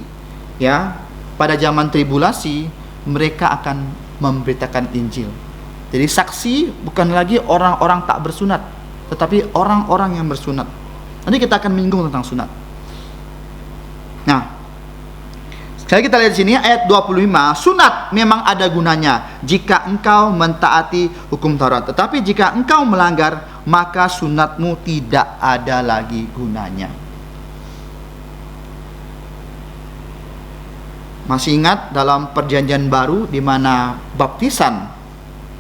ya, pada zaman tribulasi, mereka akan memberitakan Injil. Jadi saksi bukan lagi orang-orang tak bersunat, tetapi orang-orang yang bersunat. Nanti kita akan menyinggung tentang sunat. Nah, sekali kita lihat di sini ayat 25, sunat memang ada gunanya jika engkau mentaati hukum Taurat, tetapi jika engkau melanggar, maka sunatmu tidak ada lagi gunanya. Masih ingat dalam Perjanjian Baru di mana baptisan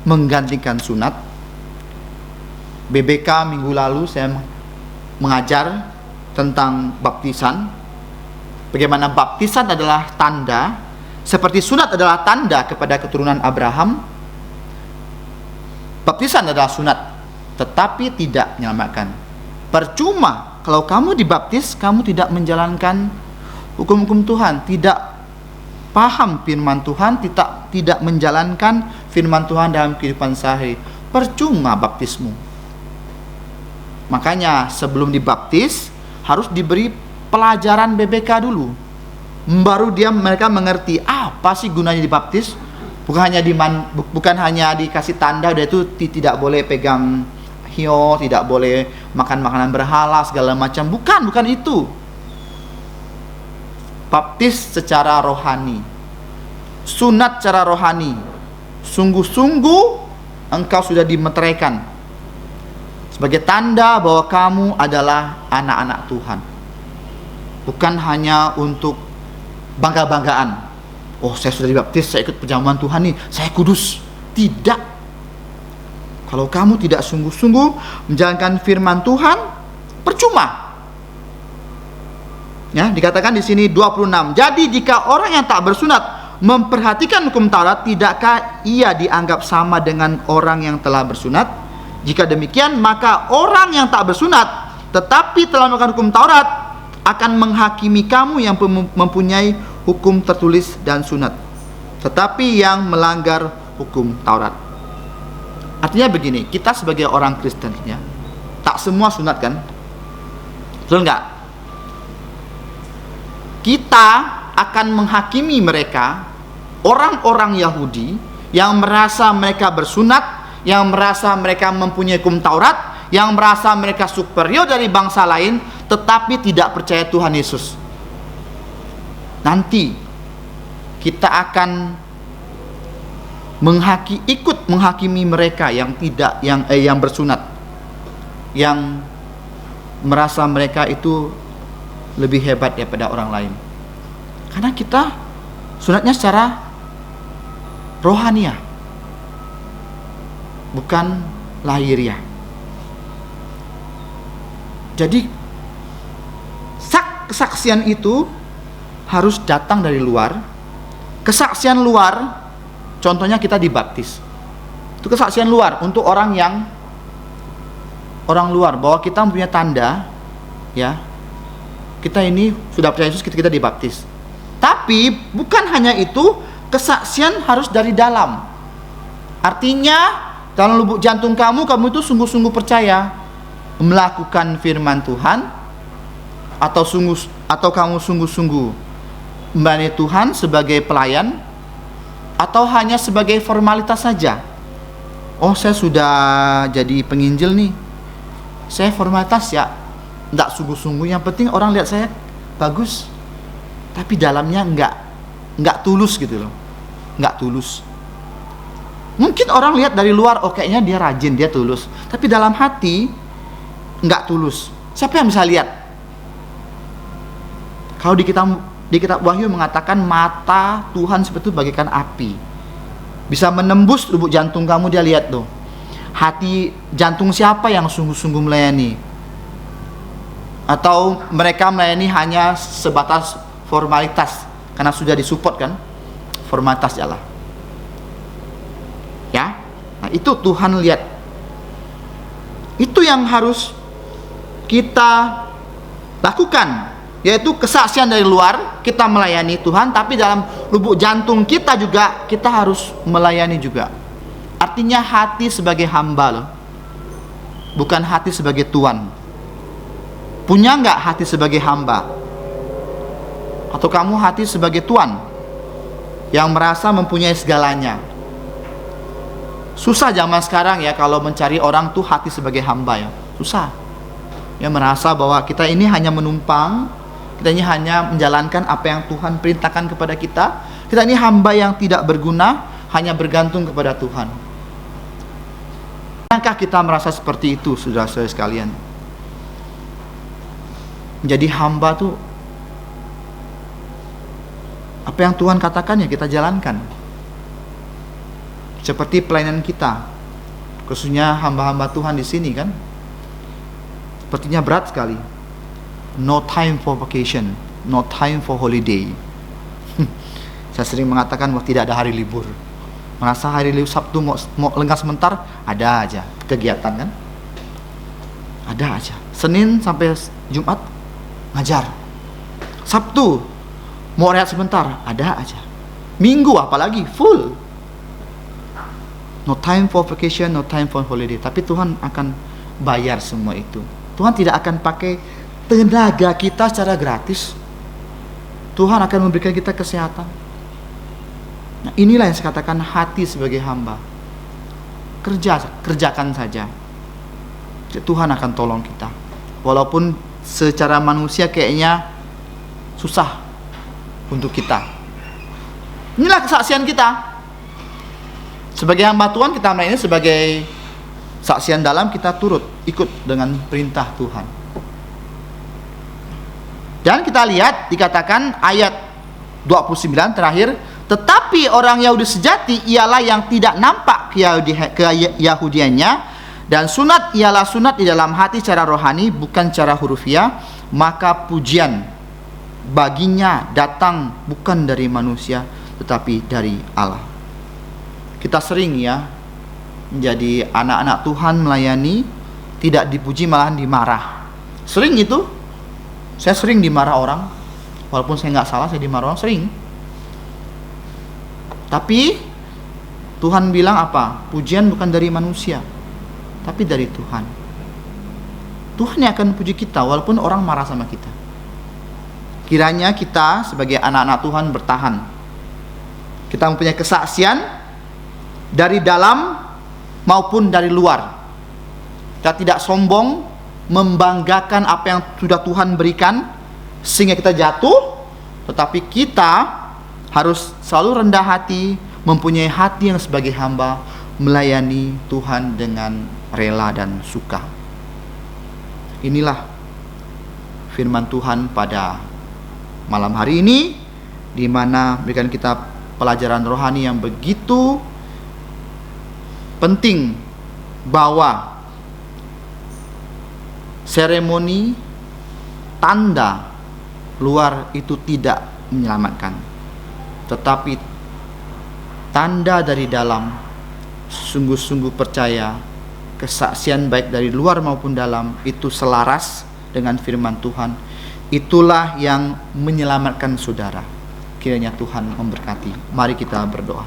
menggantikan sunat? BBK minggu lalu saya mengajar tentang baptisan. Bagaimana baptisan adalah tanda, seperti sunat adalah tanda kepada keturunan Abraham, baptisan adalah sunat, tetapi tidak menyelamatkan. Percuma kalau kamu dibaptis, kamu tidak menjalankan hukum-hukum Tuhan, tidak paham firman Tuhan, tidak menjalankan firman Tuhan dalam kehidupan sehari. Percuma baptismu. Makanya sebelum dibaptis harus diberi pelajaran BBK dulu, baru mereka mengerti apa sih gunanya dibaptis. Bukan hanya dikasih tanda udah itu tidak boleh pegang hiu, tidak boleh makan makanan berhala segala macam. Bukan itu. Baptis secara rohani, sunat secara rohani. Sungguh-sungguh engkau sudah dimeteraikan sebagai tanda bahwa kamu adalah anak-anak Tuhan. Bukan hanya untuk bangga-banggaan. Oh, saya sudah dibaptis, saya ikut perjamuan Tuhan nih, saya kudus. Tidak. Kalau kamu tidak sungguh-sungguh menjalankan firman Tuhan, percuma. Ya, dikatakan di sini 26. Jadi jika orang yang tak bersunat memperhatikan hukum Taurat, tidakkah ia dianggap sama dengan orang yang telah bersunat? Jika demikian, maka orang yang tak bersunat tetapi telah melakukan hukum Taurat akan menghakimi kamu yang mempunyai hukum tertulis dan sunat, tetapi yang melanggar hukum Taurat. Artinya begini, kita sebagai orang Kristen ya, tak semua sunat kan? Betul nggak? Kita akan menghakimi mereka, orang-orang Yahudi yang merasa mereka bersunat, yang merasa mereka mempunyai hukum Taurat, yang merasa mereka superior dari bangsa lain, tetapi tidak percaya Tuhan Yesus. Nanti kita akan ikut menghakimi mereka yang bersunat, yang merasa mereka itu lebih hebat daripada orang lain. Karena kita sunatnya secara rohaniah, bukan lahiriah. Jadi kesaksian itu harus datang dari luar. Kesaksian luar, contohnya kita dibaptis. Itu kesaksian luar untuk orang luar, bahwa kita punya tanda, ya, kita ini sudah percaya Yesus, kita dibaptis. Tapi bukan hanya itu, kesaksian harus dari dalam. Artinya dalam lubuk jantung kamu itu sungguh-sungguh percaya melakukan firman Tuhan, atau kamu sungguh-sungguh melayani Tuhan sebagai pelayan, atau hanya sebagai formalitas saja. Oh, saya sudah jadi penginjil nih, saya formalitas ya, enggak sungguh-sungguh. Yang penting orang lihat saya bagus, tapi dalamnya enggak tulus gitu loh, enggak tulus. Mungkin orang lihat dari luar, oh kayaknya dia rajin, dia tulus, tapi dalam hati enggak tulus. Siapa yang bisa lihat? Kalau di kitab Wahyu mengatakan mata Tuhan seperti itu bagaikan api, bisa menembus lubuk jantung kamu. Dia lihat tuh, hati jantung siapa yang sungguh-sungguh melayani, atau mereka melayani hanya sebatas formalitas karena sudah disupport kan, formalitas jalan. Ya, nah itu Tuhan lihat. Itu yang harus kita lakukan, yaitu kesaksian dari luar, kita melayani Tuhan, tapi dalam lubuk jantung kita juga, kita harus melayani juga. Artinya hati sebagai hamba loh, bukan hati sebagai tuan. Punya nggak hati sebagai hamba? Atau kamu hati sebagai tuan yang merasa mempunyai segalanya? Susah zaman sekarang ya kalau mencari orang tuh hati sebagai hamba ya, susah. Ya, merasa bahwa kita ini hanya menumpang, kita ini hanya menjalankan apa yang Tuhan perintahkan kepada kita. Kita ini hamba yang tidak berguna, hanya bergantung kepada Tuhan. Pernahkah kita merasa seperti itu, saudara-saudara sekalian? Menjadi hamba tuh, apa yang Tuhan katakan ya kita jalankan. Seperti pelayanan kita, khususnya hamba-hamba Tuhan di sini kan, sepertinya berat sekali. No time for vacation. No time for holiday. Saya sering mengatakan bahwa tidak ada hari libur. Merasa hari libur Sabtu mau lengah sebentar, ada aja kegiatan kan? Ada aja. Senin sampai Jumat ngajar. Sabtu mau rehat sebentar, ada aja. Minggu apalagi full. No time for vacation, no time for holiday. Tapi Tuhan akan bayar semua itu. Tuhan tidak akan pakai tenaga kita secara gratis. Tuhan akan memberikan kita kesehatan. Nah, inilah yang saya katakan hati sebagai hamba. Kerjakan saja. Tuhan akan tolong kita. Walaupun secara manusia kayaknya susah untuk kita. Inilah kesaksian kita. Sebagai hamba Tuhan, kita melayani sebagai saksian dalam, kita turut ikut dengan perintah Tuhan. Dan kita lihat dikatakan ayat 29 terakhir, tetapi orang Yahudi sejati ialah yang tidak nampak keyahudiannya, dan sunat ialah sunat di dalam hati secara rohani, bukan secara hurufiah, maka pujian baginya datang bukan dari manusia tetapi dari Allah. Kita sering ya menjadi anak-anak Tuhan melayani, tidak dipuji malahan dimarah. Sering itu. Saya sering dimarah orang. Walaupun saya nggak salah, saya dimarah orang sering. Tapi Tuhan bilang apa? Pujian bukan dari manusia, tapi dari Tuhan. Tuhan yang akan puji kita walaupun orang marah sama kita. Kiranya kita sebagai anak-anak Tuhan bertahan. Kita mempunyai kesaksian dari dalam maupun dari luar. Kita tidak sombong, membanggakan apa yang sudah Tuhan berikan sehingga kita jatuh, tetapi kita harus selalu rendah hati, mempunyai hati yang sebagai hamba, melayani Tuhan dengan rela dan suka. Inilah firman Tuhan pada malam hari ini, di mana berikan kita pelajaran rohani yang begitu penting, bahwa seremoni tanda luar itu tidak menyelamatkan, tetapi tanda dari dalam, sungguh-sungguh percaya, kesaksian baik dari luar maupun dalam itu selaras dengan firman Tuhan, itulah yang menyelamatkan saudara. Kiranya Tuhan memberkati. Mari kita berdoa.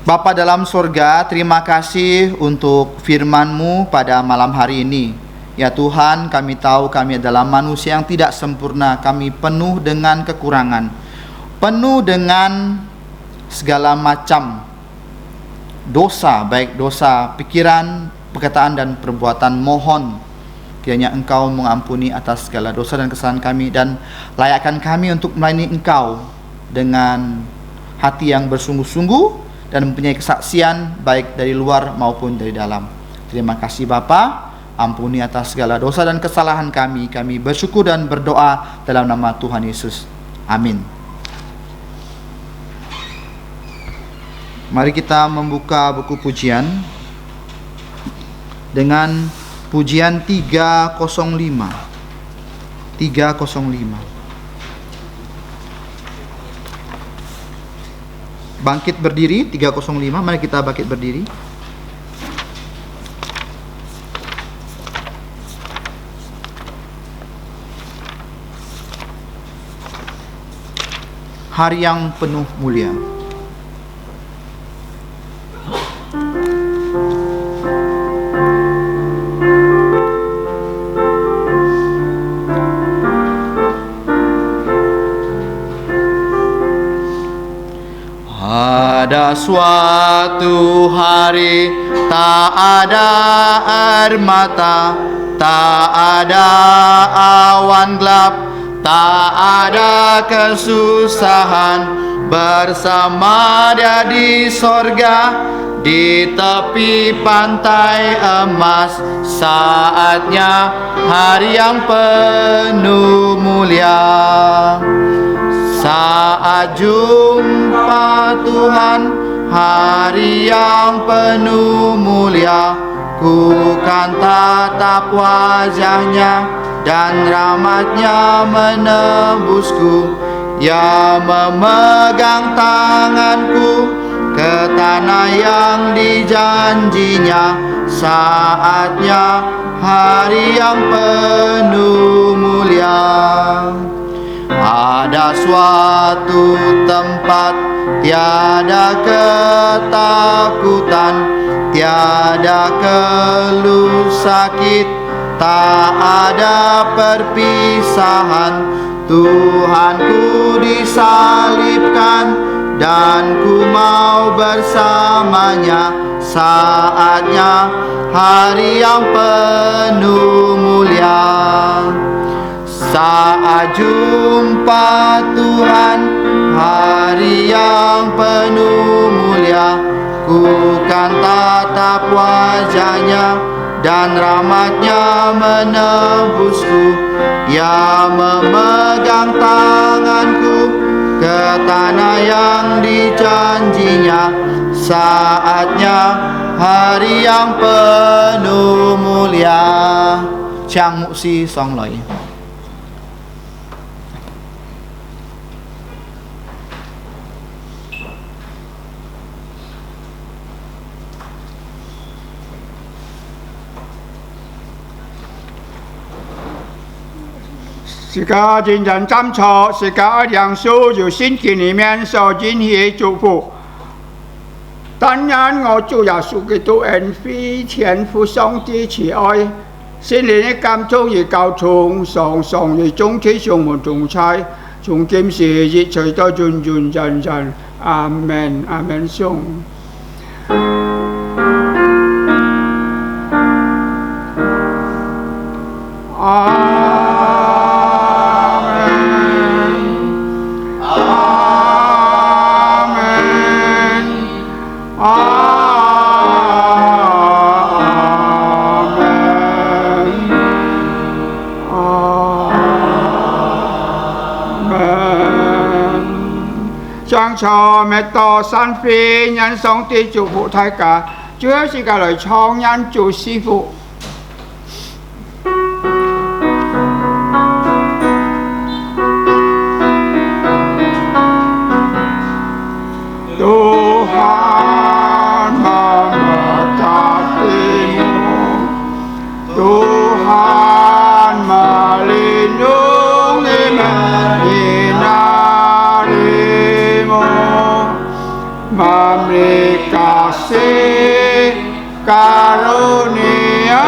Bapa dalam sorga, terima kasih untuk firman-Mu pada malam hari ini. Ya Tuhan, kami tahu kami adalah manusia yang tidak sempurna. Kami penuh dengan kekurangan, penuh dengan segala macam dosa, baik dosa pikiran, perkataan, dan perbuatan. Mohon kiranya Engkau mengampuni atas segala dosa dan kesalahan kami, dan layakkan kami untuk melayani Engkau dengan hati yang bersungguh-sungguh dan mempunyai kesaksian baik dari luar maupun dari dalam. Terima kasih Bapa, ampuni atas segala dosa dan kesalahan kami. Kami bersyukur dan berdoa dalam nama Tuhan Yesus. Amin. Mari kita membuka buku pujian dengan pujian 305. 305. Bangkit berdiri 305. Mari kita bangkit berdiri. Hari yang penuh mulia. Pada suatu hari tak ada air mata, tak ada awan gelap, tak ada kesusahan. Bersama Dia di sorga, di tepi pantai emas. Saatnya hari yang penuh mulia. Saat jumpa Tuhan, hari yang penuh mulia, ku kan tatap wajahnya, dan rahmatnya menebusku. Ia memegang tanganku ke tanah yang dijanjinya, saatnya hari yang penuh mulia. Ada suatu tempat tiada ketakutan, tiada keluh sakit, tak ada perpisahan. Tuhanku disalibkan dan ku mau bersamanya, saatnya hari yang penuh mulia. Saat jumpa Tuhan, hari yang penuh mulia, ku kan tatap wajahnya, dan rahmatnya menebusku. Ia memegang tanganku ke tanah yang dijanjinya, saatnya hari yang penuh mulia. Chang mục si xong rồi.是个认真站错，是个两手有圣经里面所应许祝福。当然，我主耶穌基督恩惠天父上帝慈愛，聖靈的感觸與交通，常常與眾體上門同在，從今時一直到永永遠遠。阿門，阿門。上。Sáng cho mẹ to san phi nhân sống ti chủ phụ thái cả, chủ yếu là lời cho nhân chủ sư phụ. Tuhan memberkatimu, Tuhan melindungi menyinarimu, memberi kasih karunia.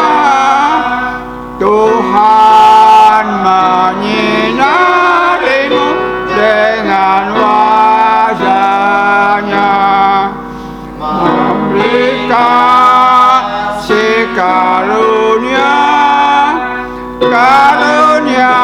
Tuhan menyinarimu dengan wajahnya, memberi kasih karunia, karunia.